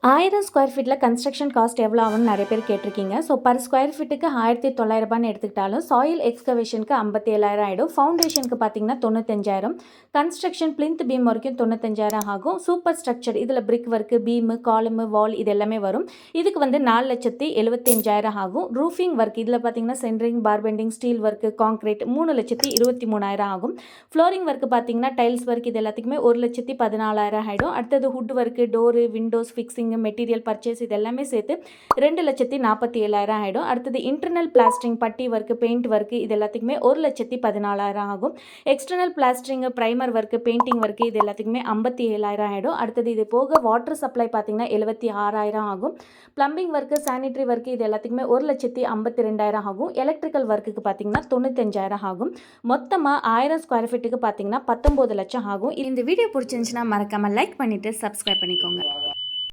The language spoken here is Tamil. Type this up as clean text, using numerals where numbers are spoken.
1000 ஸ்கொயர் ஃபீட்டில் கன்ஸ்ட்ரக்ஷன் காஸ்ட் எவ்வளோ ஆகும்னு நிறைய பேர் கேட்டிருக்கீங்க. ஸோ பர் ஸ்கொயர் ஃபீட்டுக்கு 1900 எடுத்துக்கிட்டாலும் சாயில் எக்ஸ்கவேஷனுக்கு 57,000 ஆகிடும். ஃபவுண்டேஷனுக்கு பார்த்தீங்கன்னா 95,000, கன்ஸ்ட்ரக்ஷன் பிளிந்த் பீம் வரைக்கும் 95,000 ஆகும். சூப்பர் ஸ்ட்ரக்சர் இதில் பிரிக் ஒர்க்கு, பீமு, காலமு, வால் இது எல்லாமே வரும். இதுக்கு வந்து 4,75,000 ஆகும். ரூஃபிங் ஒர்க் இதில் பார்த்தீங்கன்னா centring, bar bending, steel work, concrete 3,23,000 ஆகும். ஃப்ளோரிங் ஒர்க்கு பார்த்தீங்கன்னா டைல்ஸ் ஒர்க் இது எல்லாத்துக்குமே 1,14,000 ஆகிடும். அடுத்தது hood work, door, Windows, fixing, material purchase இது எல்லாமே சேர்த்து 2,47,000 ஆகிடும். அடுத்தது இன்டர்னல் பிளாஸ்டரிங், பட்டி ஒர்க்கு, பெயிண்ட் ஒர்க்கு இது எல்லாத்துக்குமே 1,14,000 ஆகும். External plastering, primer work, painting work இது எல்லாத்துக்குமே 57,000 ஆகிடும். அடுத்தது இது போக வாட்டர் சப்ளை பார்த்தீங்கன்னா 76,000 ஆகும். பிளம்பிங் ஒர்க்கு, சானிட்டரி ஒர்க்கு இது எல்லாத்துக்குமே 1,52,000 ஆகும். எலக்ட்ரிக்கல் ஒர்க்குக்கு பார்த்தீங்கன்னா 95,000 ஆகும். மொத்தமாக 1000 ஸ்கொயர் ஃபீட்டுக்கு பார்த்தீங்கன்னா 19 லட்சம் ஆகும். இந்த வீடியோ பிடிச்சிருந்துச்சுன்னா மறக்காமல் லைக் பண்ணிவிட்டு சப்ஸ்கிரைப் பண்ணிக்கோங்க.